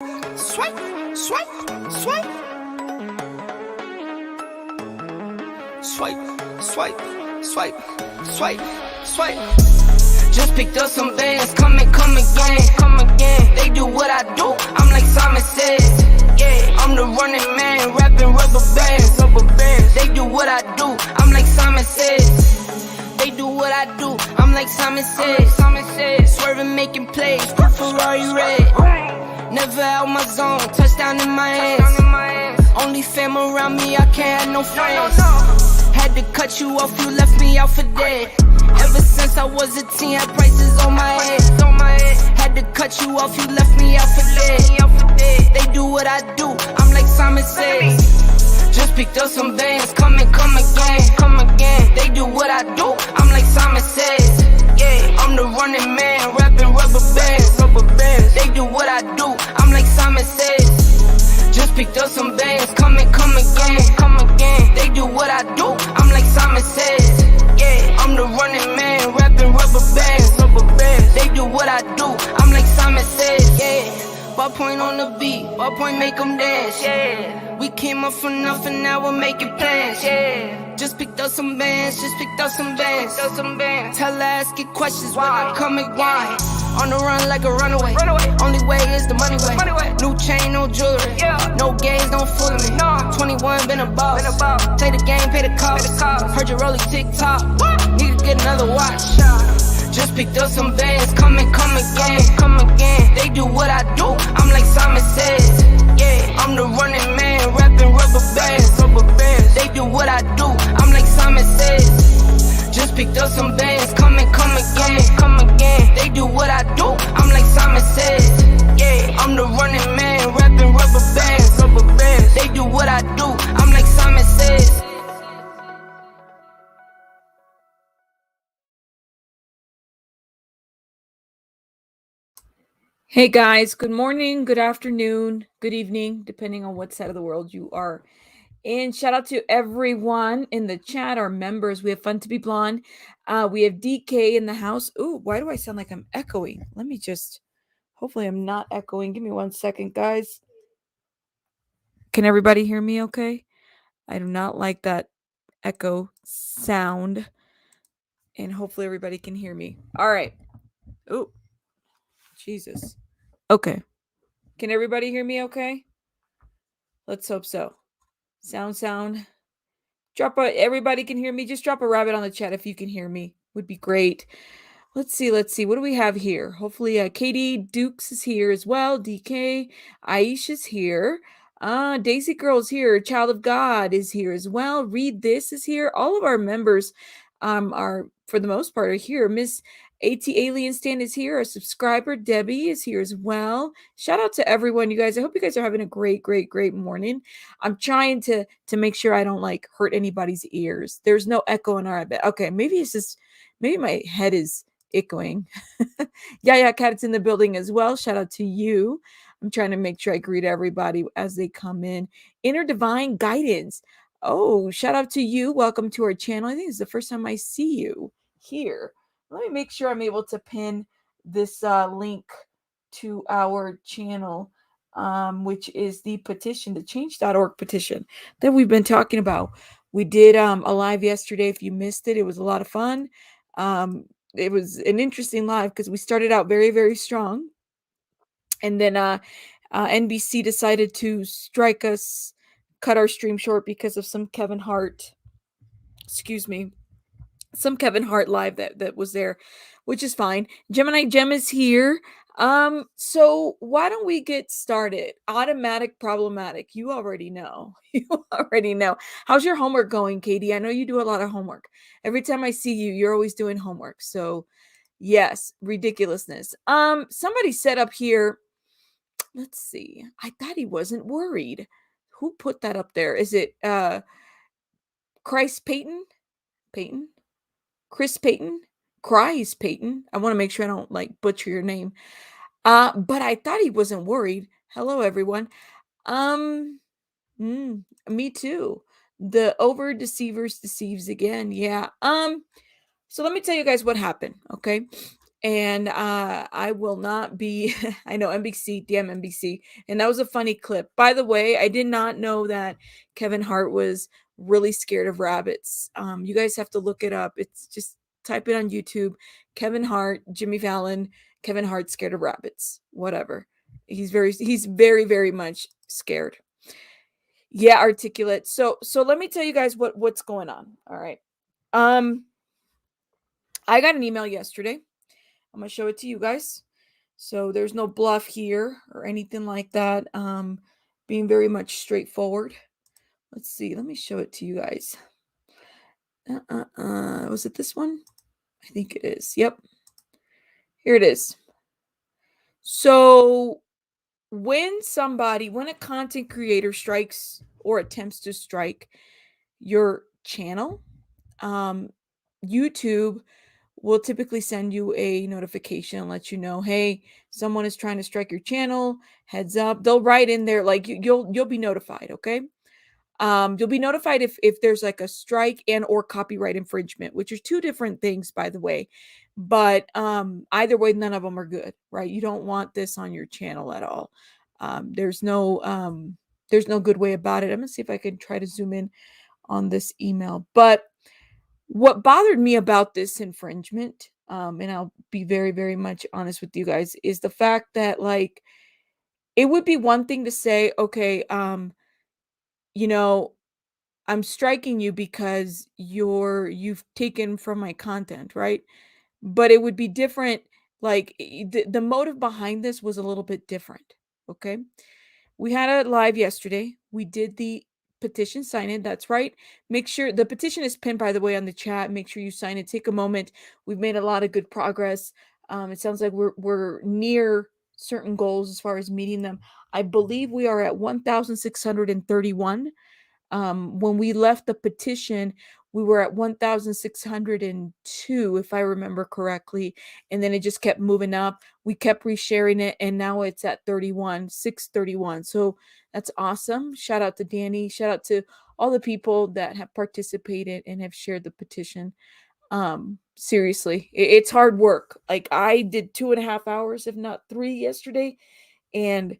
Swipe, swipe, swipe. Swipe, swipe, swipe, swipe, swipe. Just picked up some bands, come again. They do what I do, I'm like Simon says. Yeah, I'm the running man, rapping rubber bands. They do what I do, I'm like Simon says. They do what I do, I'm like Simon says. Swerving, making plays, put Ferrari red. Never out my zone, touchdown in my hands. Only fam around me, I can't have no friends. Had to cut you off, you left me out for dead. Ever since I was a teen, had prices on my head. Had to cut you off, you left me out for dead. They do what I do, I'm like Simon says. Just picked up some bands, come again. They do what I do, I'm like Simon says. Yeah, I'm the running man, rapping rubber bands. They do what I do, I'm like Simon says. Just picked up some bands, come again. They do what I do, I'm like Simon says. Yeah, I'm the running man, rapping rubber bands. They do what I do, I'm like Simon says. Yeah, ballpoint on the beat, ballpoint make them dance. Yeah, we came up from nothing, now we're making plans. Yeah, just picked up some bands, Tell her, ask it questions when I come and grind. On the run like a runaway. Only way is the money way. New chain, no jewelry. No games, don't fool me. 21, been a boss. Play the game, pay the cost. Heard you rolling TikTok. Need to get another watch. Just picked up some bands, come again. They do what I do, I'm like Simon says. Yeah, I'm the running man, rapping rubber bands. They do what I do, I'm like Simon says. Just picked up some bands, come again. They do what I do, I'm like Simon says. Yeah, I'm the running man, rapping rubber bands. They do what I do, I'm like Simon says. Hey guys, good morning, good afternoon, good evening, depending on what side of the world you are. And shout out to everyone in the chat, our members. We have Fun to Be Blonde. We have DK in the house. Ooh, why do I sound like I'm echoing? Let me just, hopefully I'm not echoing. Give me 1 second, guys. Can everybody hear me okay? I do not like that echo sound. And hopefully everybody can hear me. All right. Ooh, Jesus. Okay. Can everybody hear me okay? Let's hope so. Sound. Everybody can hear me. Just drop a rabbit on the chat if you can hear me. Would be great. Let's see. What do we have here? Hopefully, Katie Dukes is here as well. DK, Aisha's here. Daisy Girl's here. Child of God is here as well. Read This is here. All of our members are, for the most part, are here. Miss AT Alien Stand is here. Our subscriber Debbie is here as well. Shout out to everyone, you guys. I hope you guys are having a great morning. I'm trying to make sure I don't like hurt anybody's ears. There's no echo in our bed. Okay, maybe my head is echoing. Yeah, Cat's in the building as well. Shout out to you. I'm trying to make sure I greet everybody as they come in. Inner Divine Guidance. Oh, shout out to you. Welcome to our channel. I think it's the first time I see you here. Let me make sure I'm able to pin this link to our channel, which is the petition, the change.org petition that we've been talking about. We did a live yesterday. If you missed it, it was a lot of fun. It was an interesting live because we started out very, very strong. And then NBC decided to strike us, cut our stream short because of some Kevin Hart live that was there, which is fine. Gemini Gem is here. So why don't we get started? Automatic, problematic. You already know. How's your homework going, Katie? I know you do a lot of homework. Every time I see you, you're always doing homework. So yes, ridiculousness. Somebody said up here, let's see. I thought he wasn't worried. Who put that up there? Is it Chris Payton? I want to make sure I don't like butcher your name. But I thought he wasn't worried. Hello, everyone. Me too. The over deceivers deceives again. Yeah. So let me tell you guys what happened. Okay. And I will not be I know NBC, damn NBC. And that was a funny clip. By the way, I did not know that Kevin Hart was really scared of rabbits. You guys have to look it up. It's just type it on YouTube. Kevin Hart, Jimmy Fallon, Kevin Hart scared of rabbits. Whatever. He's very, very much scared. Yeah, articulate. So let me tell you guys what's going on. All right. I got an email yesterday. I'm going to show it to you guys. So there's no bluff here or anything like that. Being very much straightforward. Let's see. Let me show it to you guys. Was it this one? I think it is. Yep. Here it is. So when a content creator strikes or attempts to strike your channel, YouTube will typically send you a notification and let you know, hey, someone is trying to strike your channel. Heads up. They'll write in there like you'll be notified. Okay. You'll be notified if there's like a strike and or copyright infringement, which are two different things, by the way. But either way, none of them are good, right? You don't want this on your channel at all. There's no good way about it. I'm gonna see if I can try to zoom in on this email. But what bothered me about this infringement, and I'll be very, very much honest with you guys, is the fact that like it would be one thing to say, okay, you know, I'm striking you because you've taken from my content, right? But it would be different. Like the motive behind this was a little bit different. Okay. We had a live yesterday. We did the petition sign in. That's right. Make sure the petition is pinned, by the way, on the chat. Make sure you sign it. Take a moment. We've made a lot of good progress. It sounds like we're near certain goals as far as meeting them. I believe we are at 1,631. When we left the petition, we were at 1,602, if I remember correctly. And then it just kept moving up. We kept resharing it, and now it's at 631. So that's awesome. Shout out to Danny. Shout out to all the people that have participated and have shared the petition. Seriously, it's hard work. Like I did 2.5 hours, if not 3 yesterday, and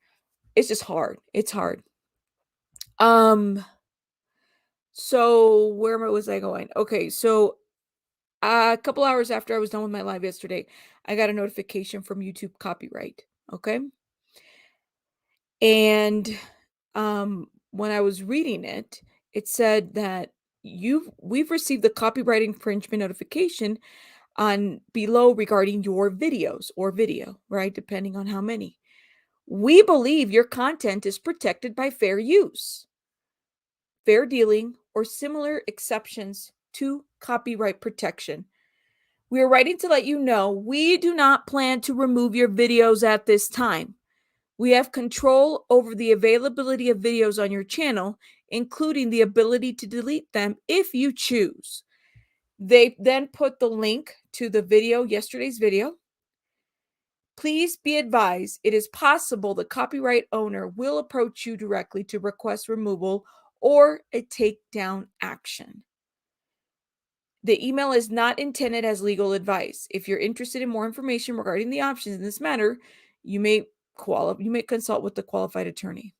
it's just hard. It's hard. So where was I going? Okay, so a couple hours after I was done with my live yesterday, I got a notification from YouTube copyright. Okay. And when I was reading it, it said that we've received the copyright infringement notification on below regarding your videos or video, right? Depending on how many. We believe your content is protected by fair use, fair dealing, or similar exceptions to copyright protection. We are writing to let you know we do not plan to remove your videos at this time. We have control over the availability of videos on your channel, including the ability to delete them if you choose. They then put the link to the video, yesterday's video. Please be advised, it is possible the copyright owner will approach you directly to request removal or a takedown action. The email is not intended as legal advice. If you're interested in more information regarding the options in this matter, you may consult with the qualified attorney.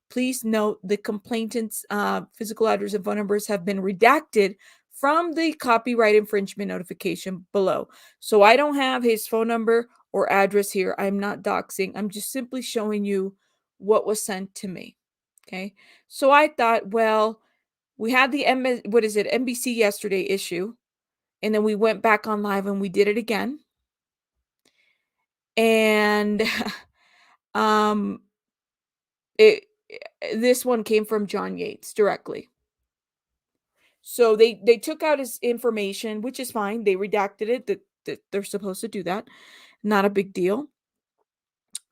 Please note the complainant's physical address and phone numbers have been redacted from the copyright infringement notification below. So I don't have his phone number or address here. I'm not doxing. I'm just simply showing you what was sent to me. Okay. So I thought, well, we had the NBC yesterday issue, and then we went back on live and we did it again. And this one came from John Yates directly. So they took out his information, which is fine. They redacted it. That they're supposed to do that. Not a big deal.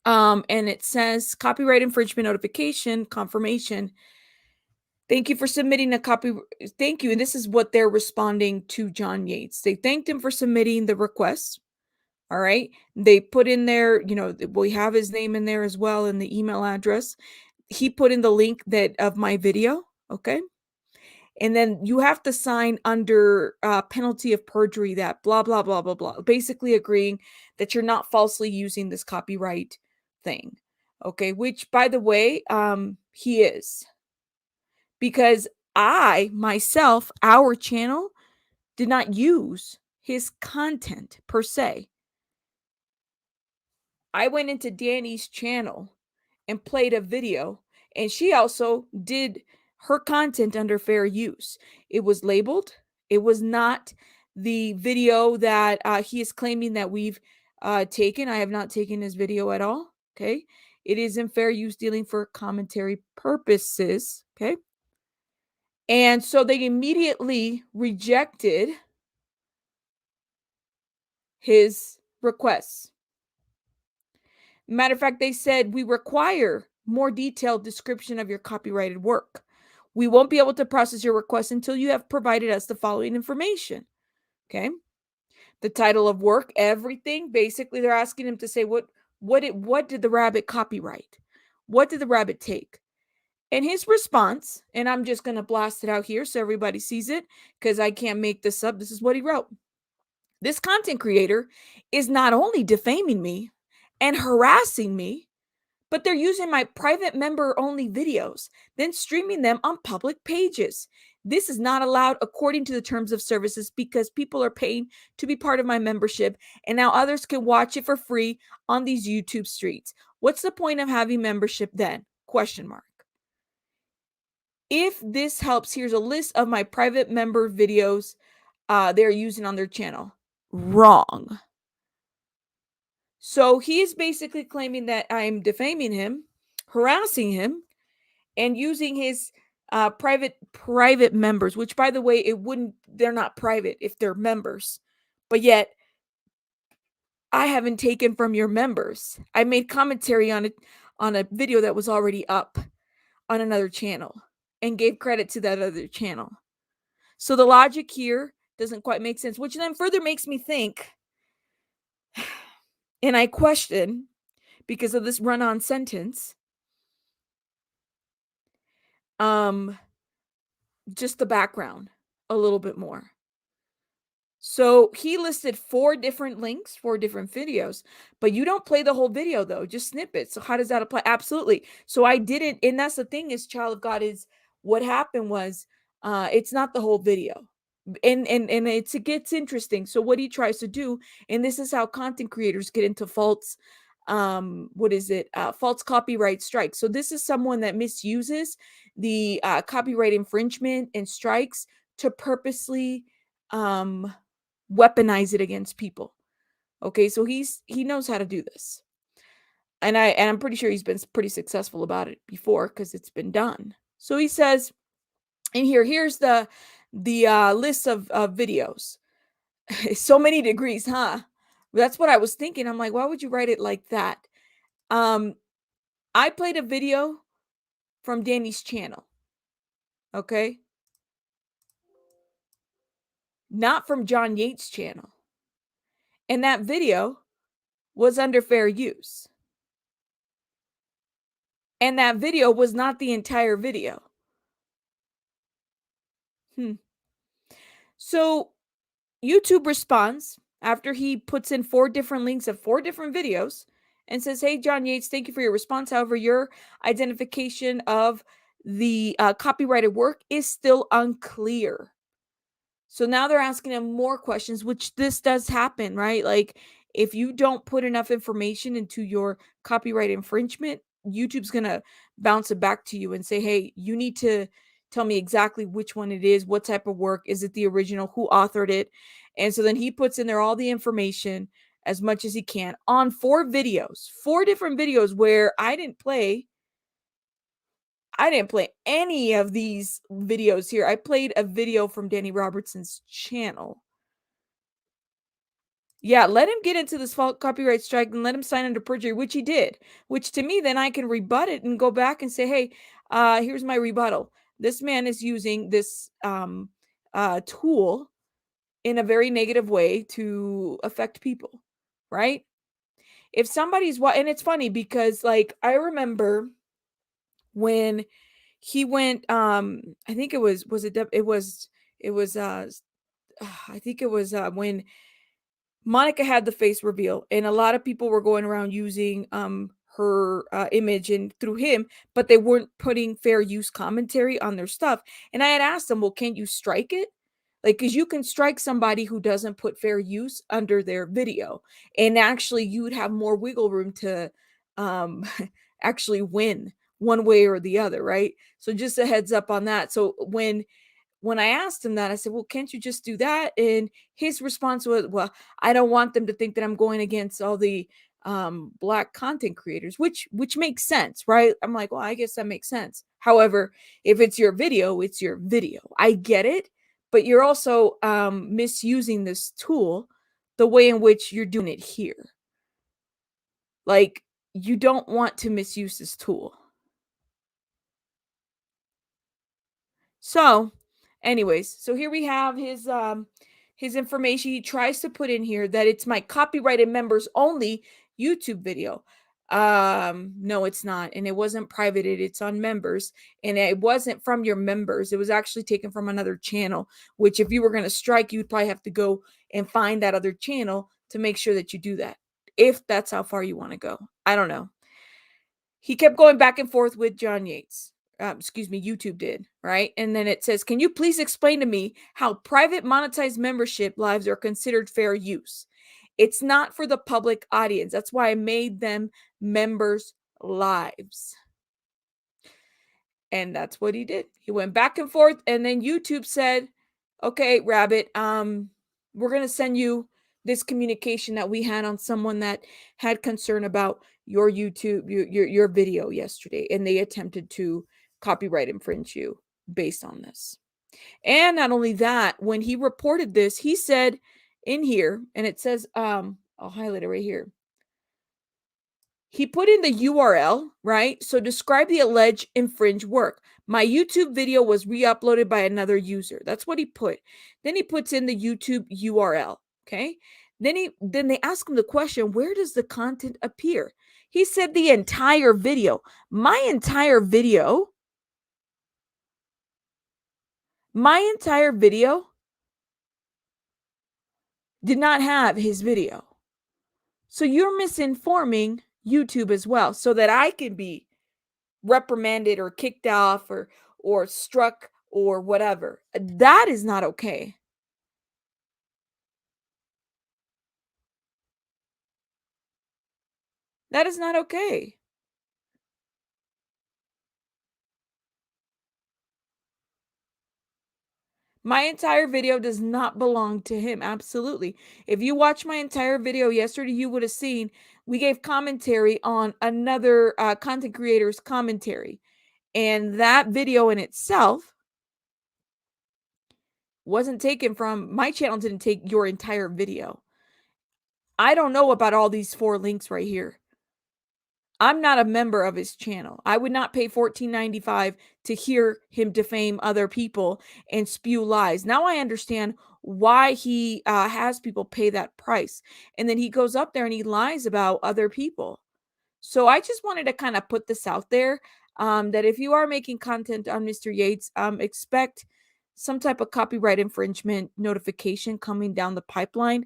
And it says copyright infringement notification confirmation. Thank you for submitting a copy. Thank you. And this is what they're responding to John Yates. They thanked him for submitting the request. All right. They put in there, we have his name in there as well and the email address. He put in the link of my video. Okay. And then you have to sign under penalty of perjury that blah, blah, blah, blah, blah. Basically agreeing that you're not falsely using this copyright thing. Okay. Which, by the way, he is. Because I, myself, our channel did not use his content per se. I went into Danny's channel and played a video, and she also did her content under fair use. It was labeled. It was not the video that he is claiming that we've taken. I have not taken his video at all. Okay. It is in fair use dealing for commentary purposes. Okay. And so they immediately rejected his requests. Matter of fact, they said, we require more detailed description of your copyrighted work. We won't be able to process your request until you have provided us the following information. Okay. The title of work, everything. Basically, they're asking him to say what did the rabbit copyright? What did the rabbit take? And his response, and I'm just going to blast it out here so everybody sees it because I can't make this up. This is what he wrote. This content creator is not only defaming me and harassing me, but they're using my private member only videos, then streaming them on public pages. This is not allowed according to the terms of services because people are paying to be part of my membership, and now others can watch it for free on these YouTube streets. What's the point of having membership then? Question mark. If this helps, here's a list of my private member videos they're using on their channel. Wrong. So he is basically claiming that I'm defaming him, harassing him, and using his private members, which, by the way, they're not private if they're members. But yet, I haven't taken from your members. I made commentary on a video that was already up on another channel and gave credit to that other channel. So the logic here doesn't quite make sense, which then further makes me think, and I question, because of this run-on sentence, just the background a little bit more. So he listed 4 different links, 4 different videos, but you don't play the whole video though, just snippets. So how does that apply? Absolutely. So I didn't, and that's the thing is, child of God, is what happened was it's not the whole video. And it gets interesting. So what he tries to do, and this is how content creators get into false false copyright strikes. So this is someone that misuses the copyright infringement and strikes to purposely weaponize it against people. Okay, so he knows how to do this, and I'm pretty sure he's been pretty successful about it before because it's been done. So he says, and here's the list of videos. So many degrees, huh? That's what I was thinking. I'm like, why would you write it like that? I played a video from Danny's channel. Okay. Not from John Yates' channel. And that video was under fair use. And that video was not the entire video. So YouTube responds after he puts in 4 different links of 4 different videos and says, hey, John Yates, thank you for your response. However, your identification of the copyrighted work is still unclear. So now they're asking him more questions, which this does happen, right? Like if you don't put enough information into your copyright infringement, YouTube's going to bounce it back to you and say, hey, you need to tell me exactly which one it is, what type of work, is it the original, who authored it? And so then he puts in there all the information as much as he can on 4 videos, 4 different videos where I didn't play any of these videos here. I played a video from Danny Robertson's channel. Yeah, let him get into this false copyright strike and let him sign under perjury, which he did. Which to me, then I can rebut it and go back and say, hey, here's my rebuttal. This man is using this tool in a very negative way to affect people, right? If somebody's and it's funny because, like, I remember when he went, I think it was it it was it was I think it was when Monica had the face reveal, and a lot of people were going around using her image and through him, but they weren't putting fair use commentary on their stuff. And I had asked them, well, can't you strike it? Like, because you can strike somebody who doesn't put fair use under their video, and actually you would have more wiggle room to um actually win one way or the other, right? So just a heads up on that. So when I asked him that, I said, well, can't you just do that? And his response was, well, I don't want them to think that I'm going against all the black content creators, which makes sense, right? I'm like, well, I guess that makes sense. However, if it's your video, it's your video. I get it, but you're also misusing this tool the way in which you're doing it here. Like, you don't want to misuse this tool. So, anyways, so here we have his information. He tries to put in here that it's my copyrighted members only YouTube video. No, it's not. And it wasn't privated. It's on members, and it wasn't from your members. It was actually taken from another channel, which if you were going to strike, you'd probably have to go and find that other channel to make sure that you do that. If that's how far you want to go. I don't know. He kept going back and forth with John Yates. YouTube did, right? And then it says, can you please explain to me how private monetized membership lives are considered fair use? It's not for the public audience. That's why I made them members' lives. And that's what he did. He went back and forth, and then YouTube said, okay, Rabbit, we're going to send you this communication that we had on someone that had concern about your YouTube, your video yesterday, and they attempted to copyright infringe you based on this. And not only that, when he reported this, he said in here, and it says, I'll highlight it right here. He put in the URL, right? So describe the alleged infringed work. My YouTube video was re-uploaded by another user. That's what he put. Then he puts in the YouTube URL, okay? Then they ask him the question, where does the content appear? He said the entire video. My entire video did not have his video. So you're misinforming YouTube as well, so that I can be reprimanded or kicked off or struck or whatever. That is not okay. That is not okay. My entire video does not belong to him. Absolutely. If you watched my entire video yesterday, you would have seen we gave commentary on another content creator's commentary. And that video in itself wasn't taken from my channel, didn't take your entire video. I don't know about all these 4 links right here. I'm not a member of his channel. I would not pay $14.95 to hear him defame other people and spew lies. Now I understand why he has people pay that price. And then he goes up there and he lies about other people. So I just wanted to kind of put this out there, that if you are making content on Mr. Yates, expect some type of copyright infringement notification coming down the pipeline.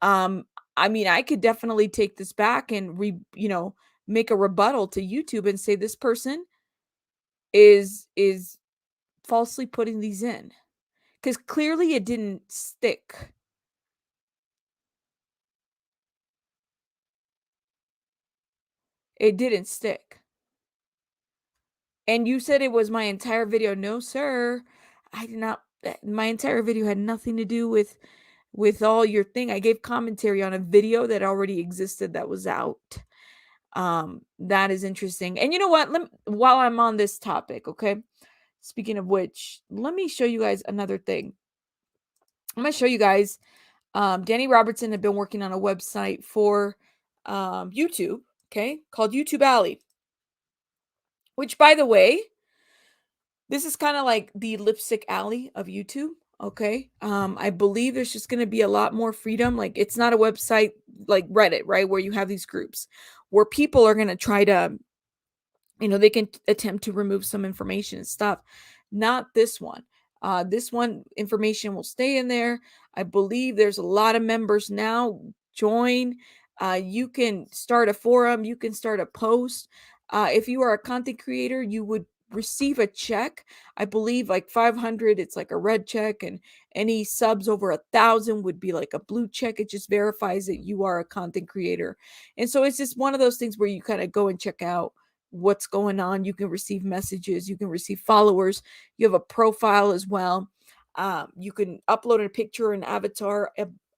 I mean, I could definitely take this back and make a rebuttal to YouTube and say this person is falsely putting these in, because clearly it didn't stick. It didn't stick. And you said it was my entire video. No, sir. I did not. My entire video had nothing to do with all your thing. I gave commentary on a video that already existed that was out. That is interesting. And you know what? While I'm on this topic, okay? Speaking of which, let me show you guys another thing. I'm going to show you guys, Danny Robertson had been working on a website for YouTube, okay, called YouTube Alley, which, by the way, this is kind of like the lipstick alley of YouTube, okay? I believe there's just going to be a lot more freedom. Like, it's not a website like Reddit, right, where you have these groups where people are going to try to they can attempt to remove some information and stuff. Not this one. This one, information will stay in there. I believe there's a lot of members now. Join. You can start a forum. You can start a post. If you are a content creator, you would receive a check. I believe like 500, it's like a red check, and any subs over 1,000 would be like a blue check. It just verifies that you are a content creator. And so it's just one of those things where you kind of go and check out what's going on. You can receive messages, you can receive followers, you have a profile as well. You can upload a picture, an avatar,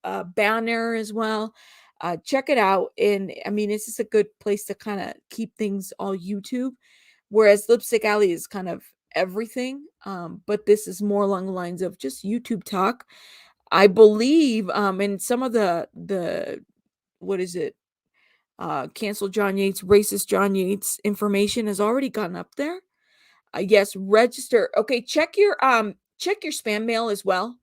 a banner as well. Check it out. And I mean, it's just a good place to kind of keep things all YouTube, whereas Lipstick Alley is kind of everything. But this is more along the lines of just YouTube talk. I believe and some of the what is it, cancel John Yates, racist John Yates information has already gotten up there. Yes, register. Okay, check your spam mail as well.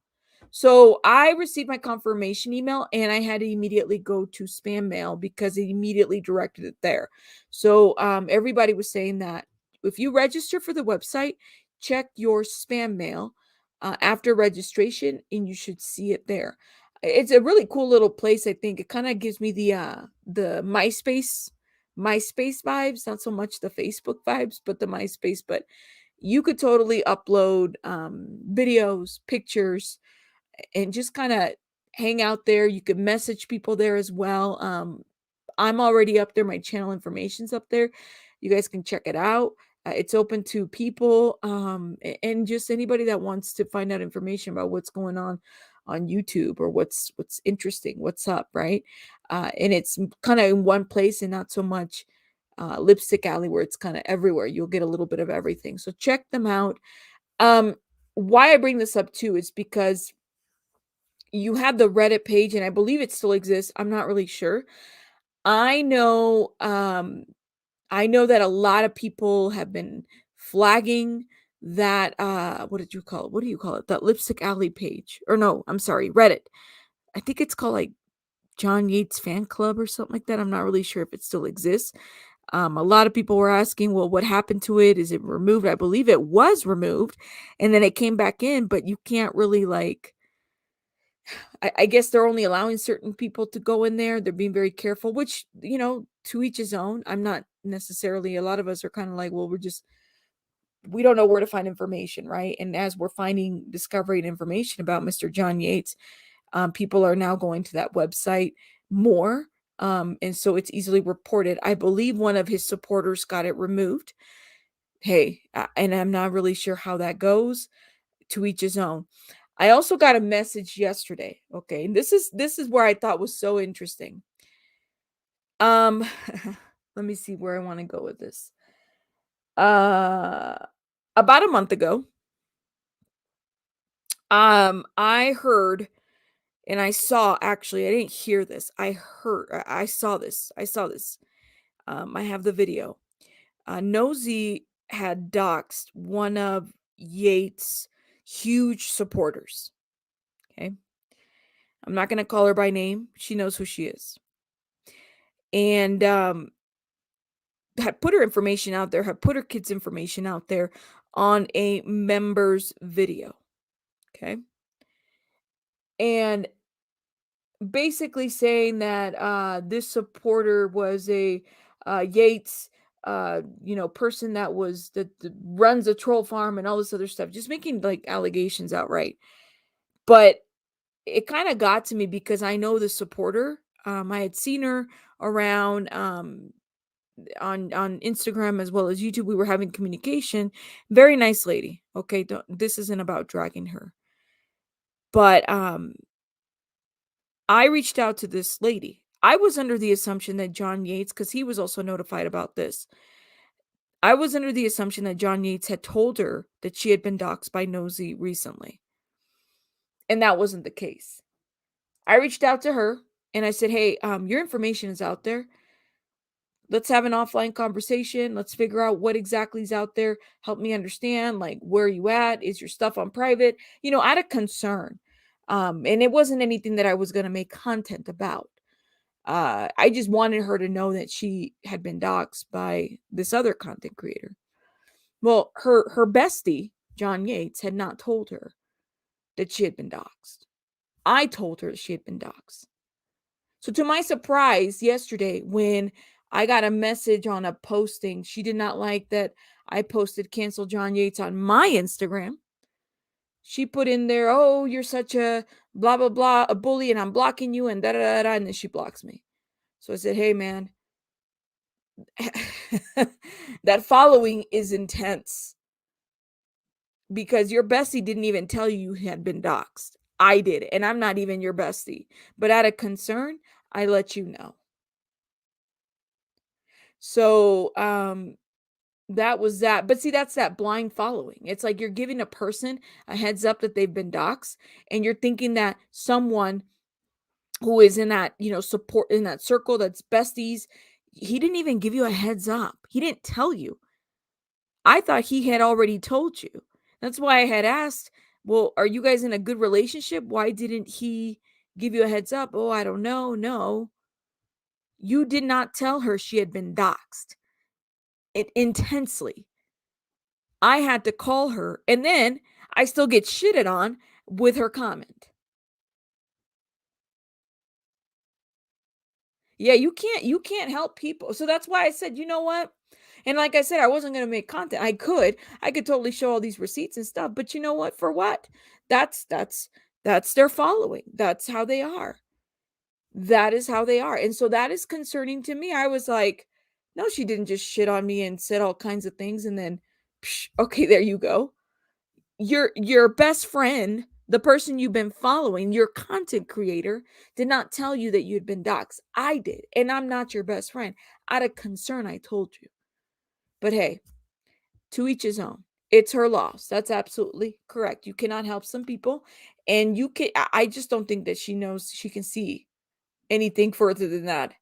So I received my confirmation email and I had to immediately go to spam mail because it immediately directed it there. So everybody was saying that if you register for the website, check your spam mail after registration and you should see it there. It's a really cool little place. I think it kind of gives me the MySpace vibes, not so much the Facebook vibes, but the MySpace. But you could totally upload videos, pictures, and just kind of hang out there. You could message people there as well. I'm already up there. My channel information's up there. You guys can check it out. It's open to people and just anybody that wants to find out information about what's going on YouTube, or what's interesting, what's up, right? And it's kind of in one place and not so much Lipstick Alley where it's kind of everywhere. You'll get a little bit of everything. So check them out. Why I bring this up too is because you have the Reddit page, and I believe it still exists. I'm not really sure. I know that a lot of people have been flagging that what did you call it? What do you call it? That Lipstick Alley page. Or no, I'm sorry, Reddit. I think it's called like John Yates Fan Club or something like that. I'm not really sure if it still exists. A lot of people were asking, well, what happened to it? Is it removed? I believe it was removed and then it came back in, but you can't really like, I guess they're only allowing certain people to go in there. They're being very careful, which, to each his own. I'm not necessarily, a lot of us are kind of like, well, we don't know where to find information, right? And as we're discovering information about Mr. John Yates, people are now going to that website more. And so it's easily reported. I believe one of his supporters got it removed. Hey, and I'm not really sure how that goes. To each his own. I also got a message yesterday. Okay. And this is where I thought was so interesting. Let me see where I want to go with this. About a month ago, I heard and I saw, actually, I didn't hear this. I saw this. I have the video. Nosy had doxed one of Yates' huge supporters. Okay. I'm not going to call her by name. She knows who she is. And had put her information out there, had put her kids' information out there on a member's video. Okay. And basically saying that this supporter was a Yates person that runs a troll farm and all this other stuff, just making like allegations outright. But it kind of got to me because I know the supporter. I had seen her around on Instagram as well as YouTube. We were having communication. Very nice lady. Okay, this isn't about dragging her. But I reached out to this lady. I was under the assumption that John Yates, because he was also notified about this, I was under the assumption that John Yates had told her that she had been doxxed by Nosy recently. And that wasn't the case. I reached out to her and I said, hey, your information is out there. Let's have an offline conversation. Let's figure out what exactly is out there. Help me understand, like, where are you at? Is your stuff on private? Out of concern. And it wasn't anything that I was going to make content about. I just wanted her to know that she had been doxxed by this other content creator. Well, her bestie, John Yates, had not told her that she had been doxxed. I told her she had been doxxed. So to my surprise, yesterday when I got a message on a posting, she did not like that I posted cancel John Yates on my Instagram. She put in there, "Oh, you're such a blah blah blah, a bully, and I'm blocking you," and da da da da, and then she blocks me. So I said, "Hey, man, that following is intense because your bestie didn't even tell you you had been doxxed. I did, and I'm not even your bestie. But out of concern, I let you know." So that was that. But see, that's that blind following. It's like you're giving a person a heads up that they've been doxxed, and you're thinking that someone who is in that, support in that circle that's besties, he didn't even give you a heads up. He didn't tell you. I thought he had already told you. That's why I had asked, "Well, are you guys in a good relationship? Why didn't he give you a heads up?" "Oh, I don't know." No. You did not tell her she had been doxxed. Intensely. I had to call her, and then I still get shitted on with her comment. Yeah, you can't help people. So that's why I said, "You know what?" And like I said, I wasn't going to make content. I could totally show all these receipts and stuff, but you know what? For what? That's their following. That's how they are. That is how they are. And so that is concerning to me. I was like, "No, she didn't just shit on me and said all kinds of things and then psh, okay, there you go." Your best friend, the person you've been following, your content creator, did not tell you that you'd been doxxed. I did, and I'm not your best friend. Out of concern, I told you. But hey, to each his own. It's her loss. That's absolutely correct. You cannot help some people, and you can. I just don't think that she knows she can see anything further than that.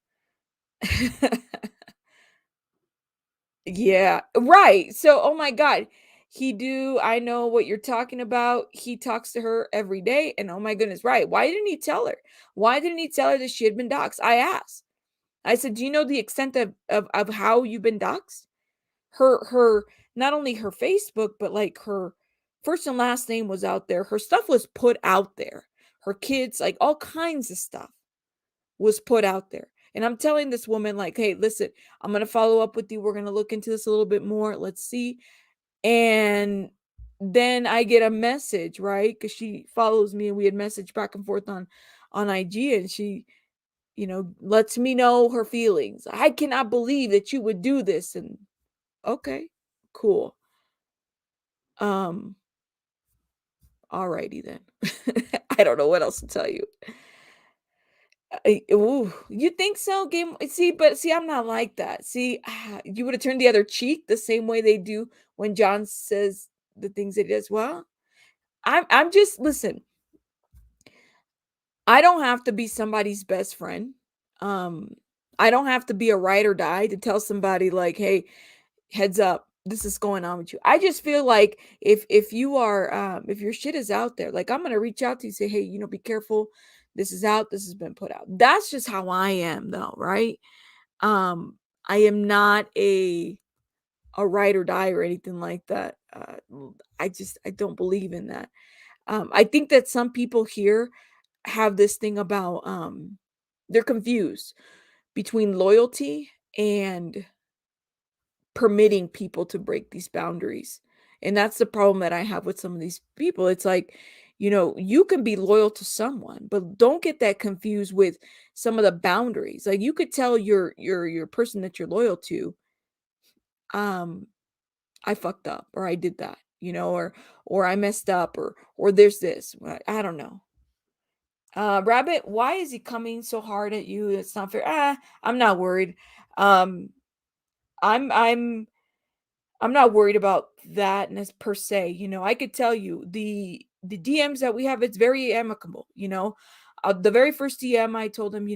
Yeah, right. So, oh my God, I know what you're talking about. He talks to her every day, and oh my goodness, right. Why didn't he tell her? Why didn't he tell her that she had been doxxed? I asked. I said, "Do you know the extent of how you've been doxxed?" Her not only her Facebook, but like her first and last name was out there. Her stuff was put out there. Her kids, like all kinds of stuff was put out there. And I'm telling this woman, like, "Hey, listen, I'm going to follow up with you. We're going to look into this a little bit more. Let's see." And then I get a message, right? Because she follows me and we had messaged back and forth on IG, and she, lets me know her feelings. "I cannot believe that you would do this." And okay, cool. Um, alrighty then. I don't know what else to tell you. Ooh, you think so? Game. See, I'm not like that. See, you would have turned the other cheek the same way they do when John says the things that he does. Well, I'm just listen. I don't have to be somebody's best friend. Um, I don't have to be a ride or die to tell somebody like, "Hey, heads up, this is going on with you." I just feel like if you are if your shit is out there, like I'm gonna reach out to you, say, "Hey, be careful. This is out. This has been put out." That's just how I am, though, right? Um, I am not a ride or die or anything like that. I don't believe in that. I think that some people here have this thing about they're confused between loyalty and permitting people to break these boundaries. And that's the problem that I have with some of these people. It's like, you can be loyal to someone, but don't get that confused with some of the boundaries. Like you could tell your person that you're loyal to, um, "I fucked up," or "I did that," or "I messed up," or "there's this." I don't know. Rabbit, why is he coming so hard at you? It's not fair. I'm not worried. Um, I'm I'm I'm not worried about that as per se. I could tell you the DMs that we have, it's very amicable. The very first DM I told him,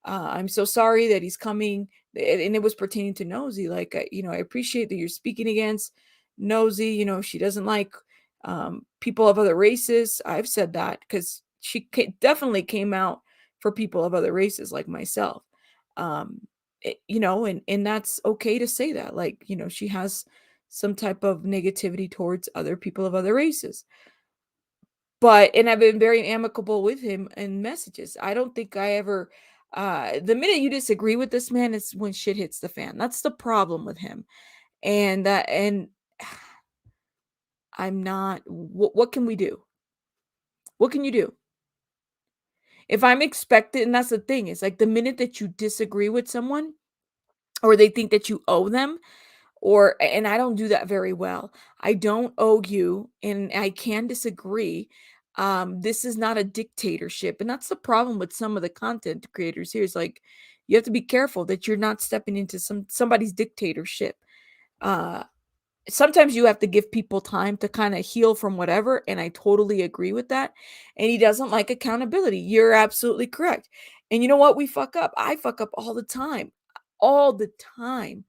I'm so sorry that he's coming, and it was pertaining to Nosy. Like, I appreciate that you're speaking against Nosy. She doesn't like people of other races. I've said that because she definitely came out for people of other races like myself. Um, and that's okay to say that. Like, she has some type of negativity towards other people of other races. And I've been very amicable with him in messages. I don't think I ever, the minute you disagree with this man is when shit hits the fan. That's the problem with him. And I'm not, what can we do? What can you do? If I'm expected, and that's the thing, is like the minute that you disagree with someone or they think that you owe them, and I don't do that very well. I don't owe you, and I can disagree. This is not a dictatorship. And that's the problem with some of the content creators here, is like, you have to be careful that you're not stepping into somebody's dictatorship. Sometimes you have to give people time to kind of heal from whatever, and I totally agree with that. And he doesn't like accountability. You're absolutely correct. And you know what? We fuck up. I fuck up all the time. All the time.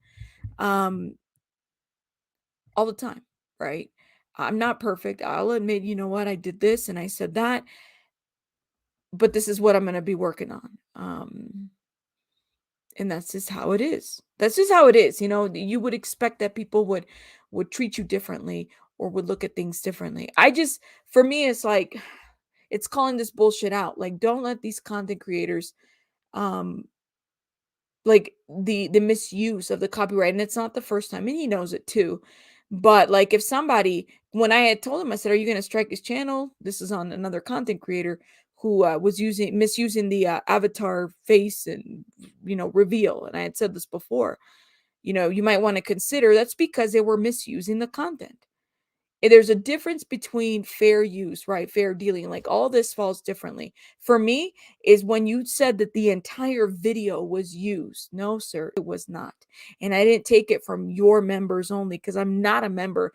All the time, right? I'm not perfect. I'll admit, you know what? I did this and I said that, but this is what I'm going to be working on. And that's just how it is. That's just how it is. You would expect that people would treat you differently or would look at things differently. For me, it's like, it's calling this bullshit out. Like, don't let these content creators, like the misuse of the copyright. And it's not the first time, and he knows it too. But like, if somebody, when I had told him, I said, are you going to strike his channel? This is on another content creator who was misusing the avatar face and reveal. And I had said this before, you might want to consider, that's because they were misusing the content. There's a difference between fair use, right? Fair dealing. Like, all this falls differently. For me, is when you said that the entire video was used. No, sir, it was not. And I didn't take it from your members only, because I'm not a member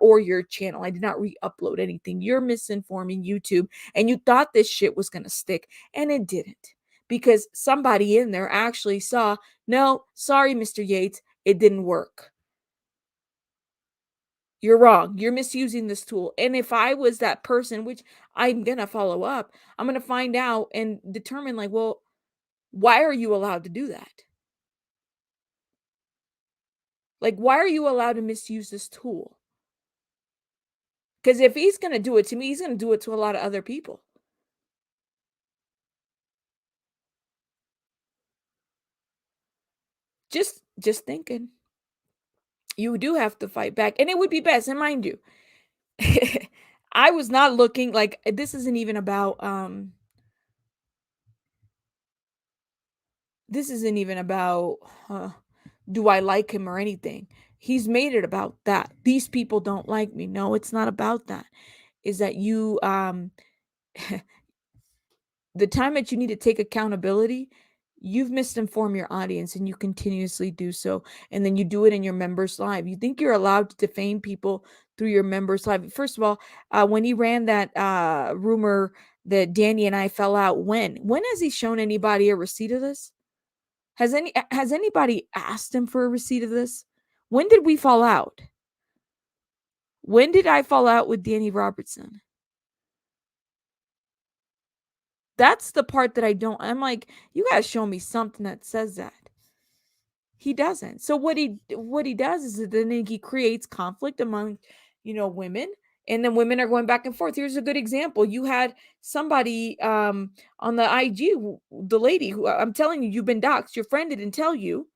or your channel. I did not re-upload anything. You're misinforming YouTube, and you thought this shit was going to stick, and it didn't. Because somebody in there actually saw, no, sorry, Mr. Yates, it didn't work. You're wrong. You're misusing this tool. And if I was that person, which I'm going to follow up, I'm going to find out and determine, like, well, why are you allowed to do that? Like, why are you allowed to misuse this tool? Because if he's going to do it to me, he's going to do it to a lot of other people. Just thinking. You do have to fight back. And it would be best, and mind you, I was not looking, like, this isn't even about do I like him or anything. He's made it about that. These people don't like me. No, it's not about that. Is that you the time that you need to take accountability, you've misinformed your audience, and you continuously do so. And then you do it in your members live. You think you're allowed to defame people through your members live. First of all, when he ran that rumor that Danny and I fell out, when has he shown anybody a receipt of this? Has anybody asked him for a receipt of this? When did we fall out? When did I fall out with Danny Robertson? That's the part that I'm like, you guys show me something that says that. He doesn't. So what he does is that then he creates conflict among, women, and then women are going back and forth. Here's a good example. You had somebody on the IG, the lady who, I'm telling you, you've been doxxed. Your friend didn't tell you.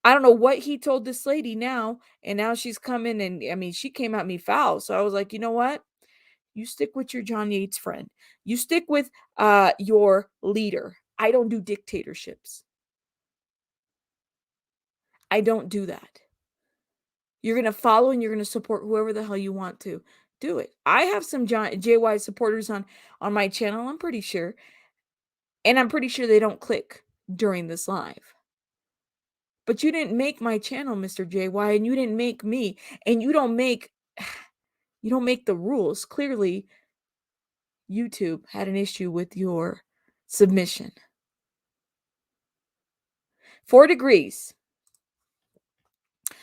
I don't know what he told this lady now, and now she's coming, and I mean, she came at me foul. So I was like, you know what? You stick with your John Yates friend. You stick with your leader. I don't do dictatorships. I don't do that. You're going to follow and you're going to support whoever the hell you want to. Do it. I have some JY supporters on my channel, I'm pretty sure. And I'm pretty sure they don't click during this live. But you didn't make my channel, Mr. JY, and you didn't make me, and you don't make the rules. Clearly, YouTube had an issue with your submission. 4 degrees.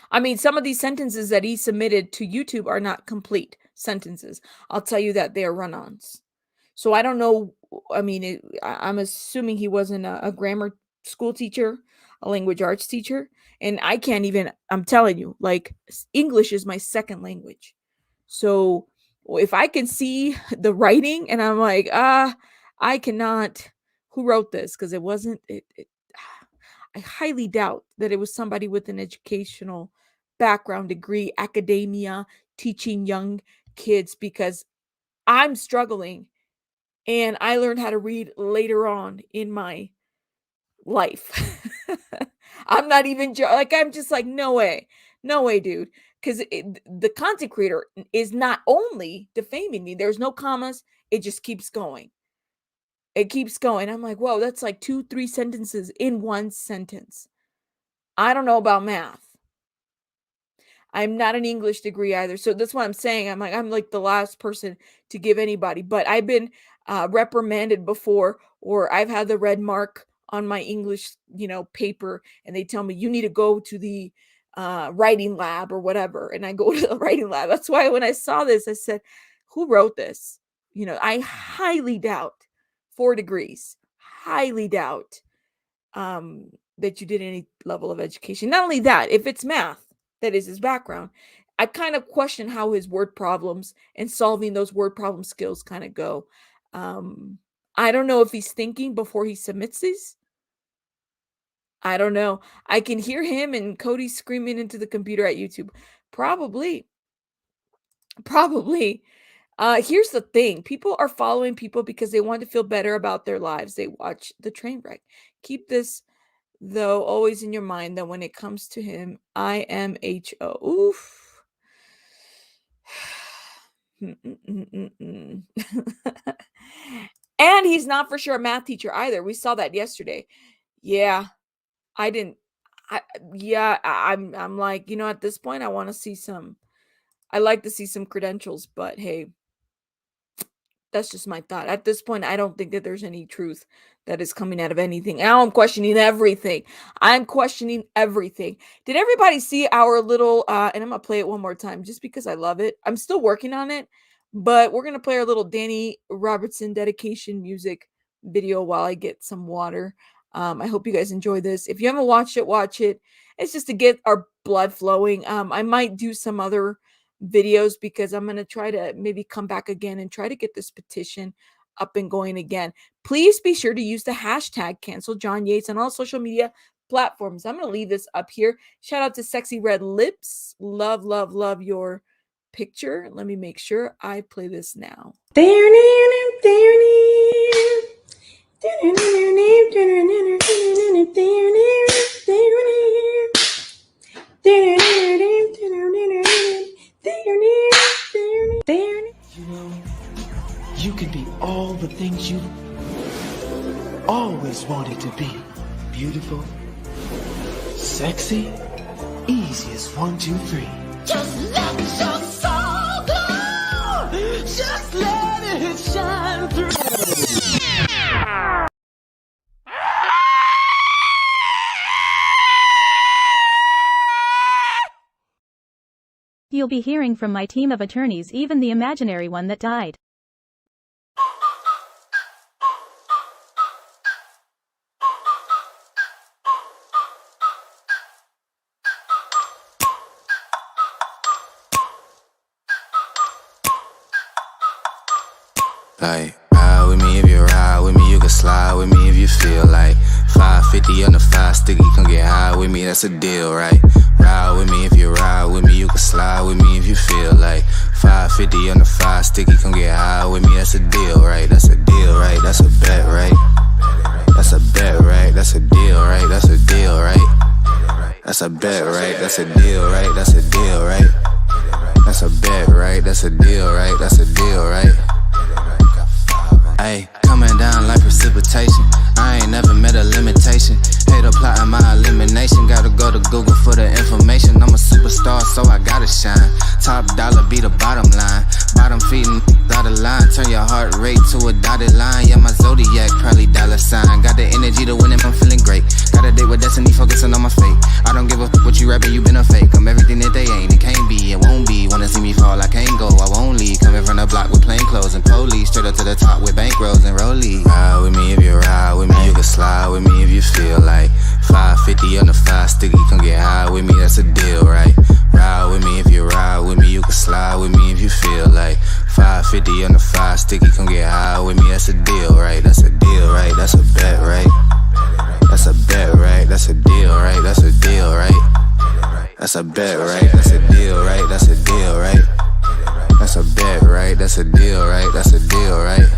I mean, some of these sentences that he submitted to YouTube are not complete sentences. I'll tell you that they are run-ons. So I don't know I mean, I'm assuming he wasn't a grammar school teacher, a language arts teacher. And I can't even, I'm telling you, like, English is my second language. So if I can see the writing and I'm like, I cannot, who wrote this? Because it wasn't, I highly doubt that it was somebody with an educational background degree, academia, teaching young kids, because I'm struggling and I learned how to read later on in my life. I'm not even like, I'm just like, no way, dude. Because the content creator is not only defaming me, there's no commas, it just keeps going. It keeps going. I'm like, whoa, that's like 2-3 sentences in one sentence. I don't know about math. I'm not an English degree either. So that's what I'm saying. I'm like the last person to give anybody, but I've been reprimanded before, or I've had the red mark on my English, paper, and they tell me you need to go to the writing lab or whatever. And I go to the writing lab. That's why when I saw this, I said, who wrote this? I highly doubt 4 degrees, highly doubt that you did any level of education. Not only that, if it's math, that is his background, I kind of question how his word problems and solving those word problem skills kind of go. I don't know if he's thinking before he submits these. I don't know. I can hear him and Cody screaming into the computer at YouTube. Probably. Here's the thing. People are following people because they want to feel better about their lives. They watch the train wreck. Keep this, though, always in your mind that when it comes to him, IMHO. Oof. And he's not for sure a math teacher either. We saw that yesterday. Yeah. I'm like, at this point, I want to see I like to see some credentials, but hey, that's just my thought. At this point, I don't think that there's any truth that is coming out of anything. Now I'm questioning everything. Did everybody see our little, and I'm going to play it one more time just because I love it. I'm still working on it, but we're going to play our little Danny Robertson dedication music video while I get some water. I hope you guys enjoy this. If you haven't watched it, watch it. It's just to get our blood flowing. I might do some other videos because I'm going to try to maybe come back again and try to get this petition up and going again. Please be sure to use the hashtag Cancel John Yates on all social media platforms. I'm going to leave this up here. Shout out to Sexy Red Lips. Love, love, love your picture. Let me make sure I play this now. You can be all the things you always wanted to be. Beautiful, sexy, easy as 1, 2, 3. Just let your soul glow. Just let it shine through. You'll be hearing from my team of attorneys, even the imaginary one that died. Like, ride with me if you ride with me, you can slide with me if you feel like 550 on the 5 sticky, come get high with me, that's a deal, right? Ride with me if you ride with me, you can slide with me if you feel like 550 on the 5 sticky, come get high with me, that's a deal, right? That's a deal, right? That's a bet, right? That's a bet, right? That's a deal, right? That's a deal, right? That's a bet, right? That's a deal, right? That's a deal, right? That's a bet, right? That's a deal, right? That's a deal, right? Ayy, coming down like precipitation. I ain't never met a limitation. Hate plotting my elimination. Gotta go to Google for the information. I'm a superstar, so I gotta shine. Top dollar be the bottom line. Bottom feeding out of line. Turn your heart rate to a dotted line. Yeah, my zodiac probably dollar sign. Got the energy to win and I'm feeling great. Got a date with destiny, focusing on my fate. I don't give a fuck what you rapping, you been a fake. I'm everything that they ain't, it can't be, it won't be. Wanna see me fall, I can't go, I won't leave. Coming from the block with plain clothes and police. Straight up to the top with bankrolls and rollies. sticky, come get high with me, that's a deal, right? That's a deal, right? That's a bet, right? That's a bet, right? That's a deal, right? That's a deal, right? That's a bet, right? That's a deal, right? That's a deal, right? That's a bet, right? That's a deal, right? That's a deal, right?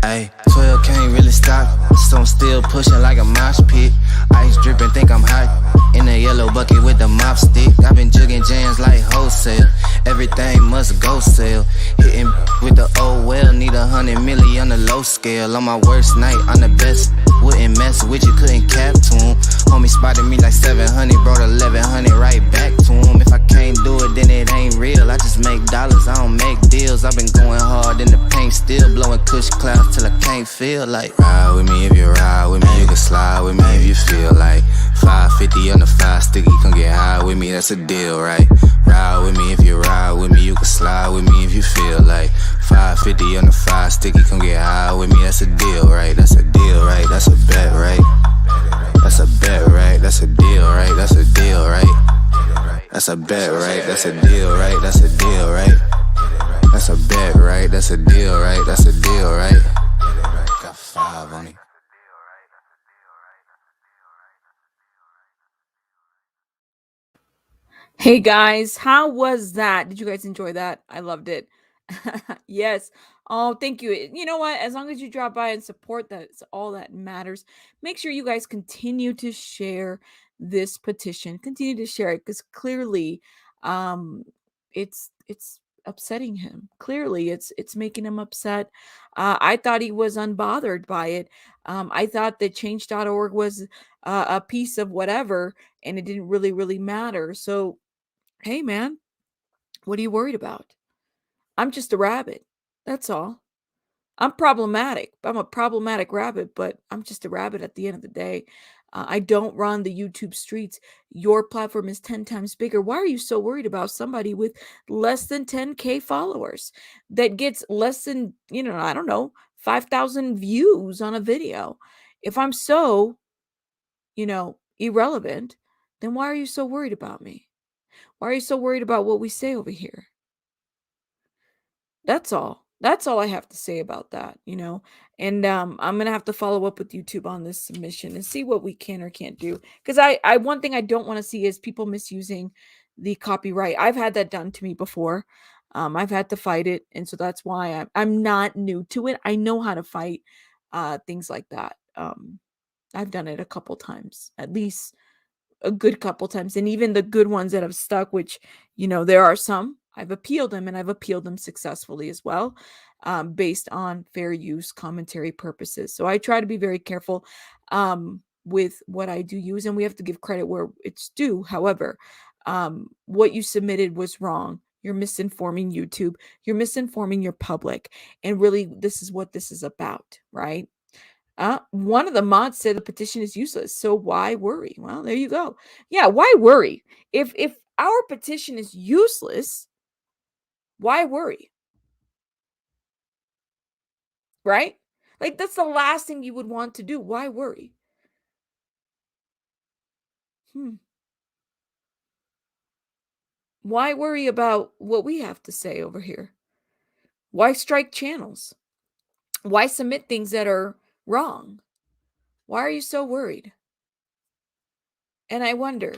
Ayy, 12 can't really stop, so I'm still pushing like a mosh pit. Ice dripping, think I'm hot, in a yellow bucket with the mop stick. I've been jugging jams like wholesale, everything must go sell. Hitting with the old well, need 100 million on the low scale. On my worst night, I'm the best, wouldn't mess with you, couldn't cap to him. Homie spotted me like 700, brought 1100 right back to him. If I can't do it, then it ain't real. I just make dollars, I don't make deals. I've been going hard in the paint, still blowing kush clouds till I can't feel like. Ride with me if you ride with me, you can slide with me if you feel like. 550 on the 5 sticky, come get high with me, that's a deal, right? Ride with me if you ride with me, you can slide with me if you feel like. 550 on the 5 sticky, come get high with me, that's a deal, right? That's a deal, right? That's a bet, right? That's a bet, right? That's a deal, right? That's a deal, right? That's a bet, right? That's a deal, right? That's a deal, right? That's a bet, right? That's a deal, right? That's a deal, right? Got 5 on it. Hey guys, how was that? Did you guys enjoy that? I loved it. Yes. Oh, thank you. You know what? As long as you drop by and support, that's all that matters. Make sure you guys continue to share this petition. Continue to share it because clearly um it's upsetting him. Clearly it's making him upset. I thought he was unbothered by it. I thought that change.org was a piece of whatever and it didn't really matter. So hey, man, what are you worried about? I'm just a rabbit. That's all. I'm problematic. I'm a problematic rabbit, but I'm just a rabbit at the end of the day. I don't run the YouTube streets. Your platform is 10 times bigger. Why are you so worried about somebody with less than 10K followers that gets less than, I don't know, 5,000 views on a video? If I'm so, irrelevant, then why are you so worried about me? Why are you so worried about what we say over here? That's all. That's all I have to say about that. And I'm gonna have to follow up with YouTube on this submission and see what we can or can't do. Because I one thing I don't want to see is people misusing the copyright. I've had that done to me before. I've had to fight it, and so that's why I'm not new to it. I know how to fight things like that. I've done it a couple times, at least a good couple times, and even the good ones that have stuck, which there are some. I've appealed them, and I've appealed them successfully as well, based on fair use commentary purposes. So I try to be very careful with what I do use, and we have to give credit where it's due. However, what you submitted was wrong. You're misinforming YouTube. You're misinforming your public, and really, this is what this is about, right? One of the mods said the petition is useless, so why worry? Well, there you go. Yeah, why worry? If our petition is useless, why worry? Right? Like that's the last thing you would want to do. Why worry? Why worry about what we have to say over here? Why strike channels? Why submit things that are wrong? Why are you so worried? And I wonder,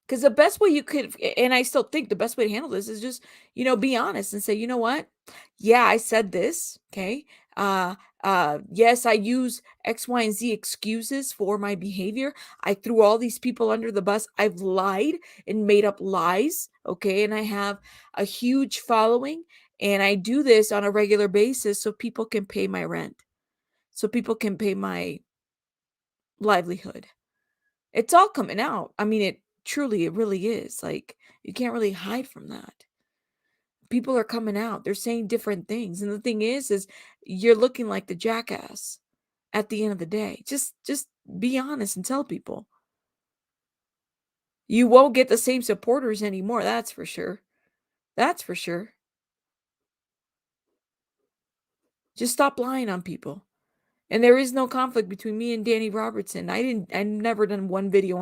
because the best way you could, and I still think the best way to handle this is just, be honest and say, you know what? Yeah, I said this. Okay. Yes, I use X, Y, and Z excuses for my behavior. I threw all these people under the bus. I've lied and made up lies. Okay. And I have a huge following, and I do this on a regular basis so people can pay my rent, so people can pay my livelihood. It's all coming out. I mean, it really is. Like, you can't really hide from that. People are coming out. They're saying different things. And the thing is you're looking like the jackass at the end of the day. Just be honest and tell people. You won't get the same supporters anymore. That's for sure. That's for sure. Just stop lying on people. And there is no conflict between me and Danny Robertson. I never done one video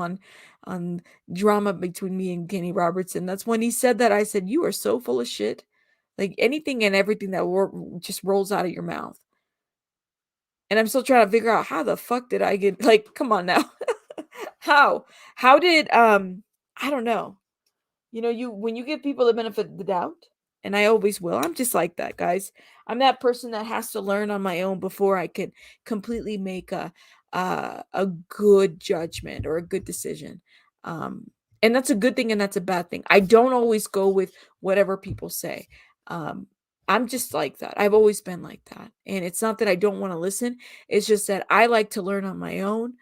on drama between me and Danny Robertson. That's when he said that, I said, you are so full of shit. Like anything and everything that just rolls out of your mouth. And I'm still trying to figure out how the fuck did I get, like, come on now. How? How did I don't know. When you give people the benefit of the doubt, and I always will. I'm just like that, guys. I'm that person that has to learn on my own before I can completely make a good judgment or a good decision. And that's a good thing and that's a bad thing. I don't always go with whatever people say. Um, I'm just like that. I've always been like that. And it's not that I don't want to listen. It's just that I like to learn on my own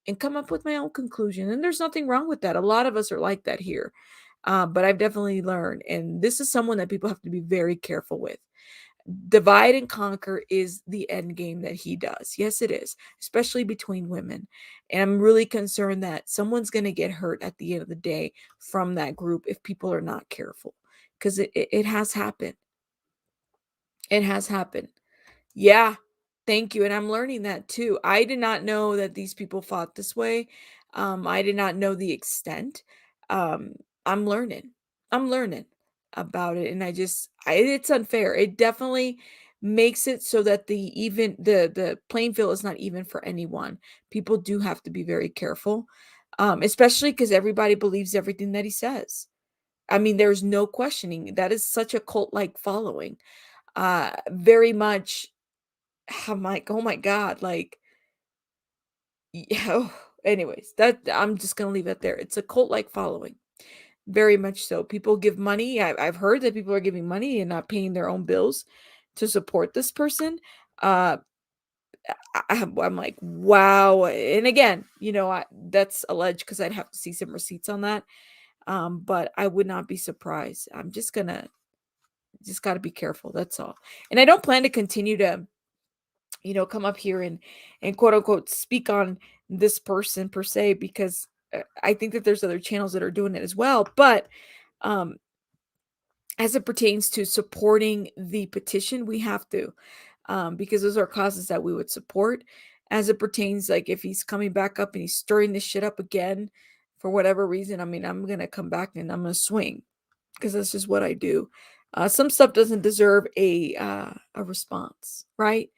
and come up with my own conclusion. And there's nothing wrong with that. A lot of us are like that here. But I've definitely learned. And this is someone that people have to be very careful with. Divide and conquer is the end game that he does. Yes, it is, especially between women. And I'm really concerned that someone's going to get hurt at the end of the day from that group if people are not careful, because it has happened. It has happened. Yeah, thank you. And I'm learning that too. I did not know that these people fought this way. I did not know the extent. Um, I'm learning. I'm learning about it. And it's unfair. It definitely makes it so that the playing field is not even for anyone. People do have to be very careful. Especially because everybody believes everything that he says. I mean, there's no questioning. That is such a cult-like following. Very much. I'm like, oh my God, like, yeah. Anyways, that I'm just gonna leave it there. It's a cult-like following, very much so. People give money. I've heard that people are giving money and not paying their own bills to support this person. Uh, I'm like, wow. And again, that's alleged because I'd have to see some receipts on that. But I would not be surprised. I'm just got to be careful. That's all. And I don't plan to continue to come up here and quote unquote speak on this person per se, because I think that there's other channels that are doing it as well. But um as it pertains to supporting the petition, we have to, because those are causes that we would support. As it pertains, like if he's coming back up and he's stirring this shit up again for whatever reason, I mean, I'm gonna come back and I'm gonna swing, because that's just what I do. Some stuff doesn't deserve a response, right?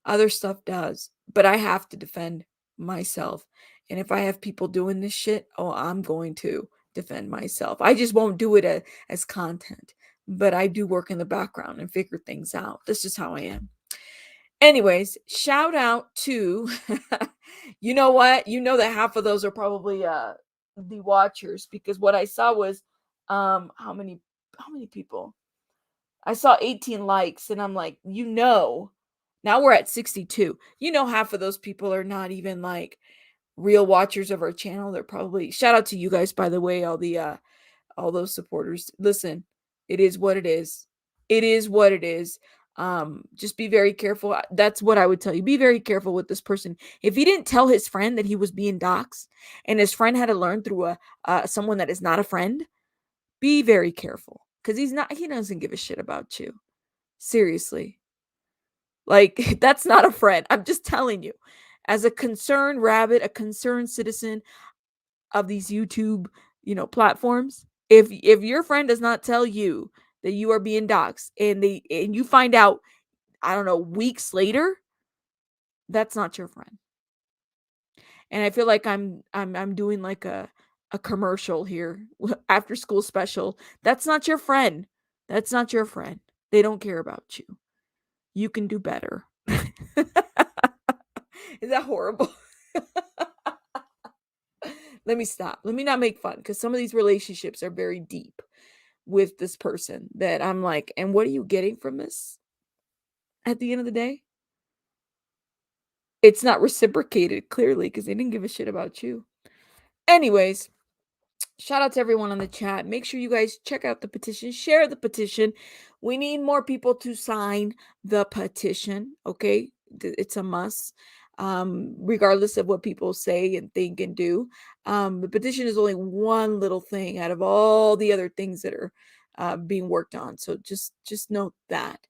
Other stuff does, but I have to defend myself. And if I have people doing this shit, I'm going to defend myself. I just won't do it as content, but I do work in the background and figure things out. That's just how I am. Anyways, shout out to, you know what? You know that half of those are probably the watchers, because what I saw was how many people? I saw 18 likes, and I'm like, now we're at 62. Half of those people are not even like real watchers of our channel. They're probably, shout out to you guys, by the way, all those supporters. Listen, it is what it is. It is what it is. Just be very careful. That's what I would tell you. Be very careful with this person. If he didn't tell his friend that he was being doxxed, and his friend had to learn through someone that is not a friend, be very careful, because he doesn't give a shit about you. Seriously. Like, that's not a friend. I'm just telling you. As a concerned rabbit, a concerned citizen of these YouTube, platforms, if your friend does not tell you that you are being doxxed, and you find out, I don't know, weeks later, that's not your friend. And I feel like I'm doing like a commercial here, after school special. That's not your friend. That's not your friend. They don't care about you. You can do better. Is that horrible? Let me stop. Let me not make fun, because some of these relationships are very deep with this person that I'm like, and what are you getting from this at the end of the day? It's not reciprocated, clearly, because they didn't give a shit about you. Anyways, shout out to everyone on the chat. Make sure you guys check out the petition, share the petition. We need more people to sign the petition. Okay, it's a must, regardless of what people say and think and do. The petition is only one little thing out of all the other things that are being worked on. So just note that.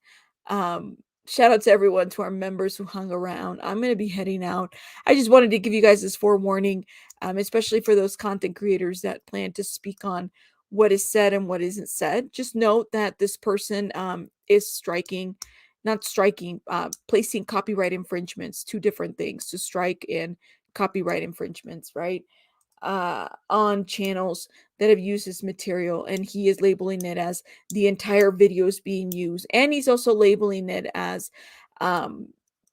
Shout out to everyone, to our members who hung around. I'm going to be heading out. I just wanted to give you guys this forewarning, especially for those content creators that plan to speak on what is said and what isn't said. Just note that this person is placing copyright infringements, two different things, to strike and copyright infringements, right? On channels that have used this material, and he is labeling it as the entire video is being used, and he's also labeling it as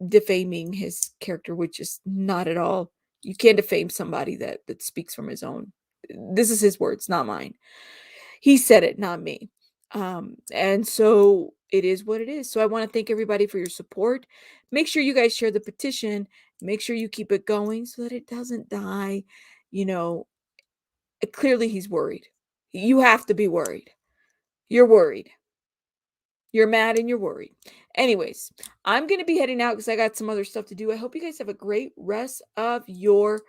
defaming his character, which is not at all. You can't defame somebody that speaks from his own. This is his words, not mine. He said it, not me. And so it is what it is. So I want to thank everybody for your support. Make sure you guys share the petition. Make sure you keep it going so that it doesn't die. You know, clearly he's worried. You have to be worried. You're worried. You're mad and you're worried. Anyways, I'm going to be heading out because I got some other stuff to do. I hope you guys have a great rest of your,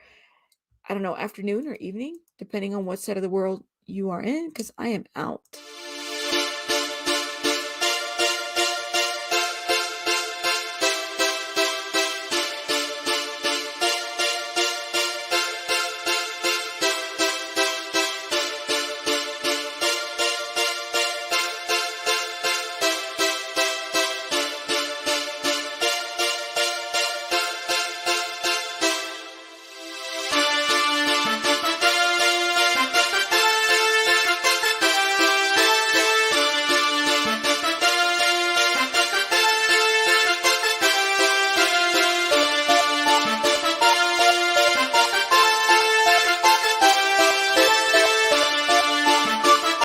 I don't know, afternoon or evening, depending on what side of the world you are in, because I am out.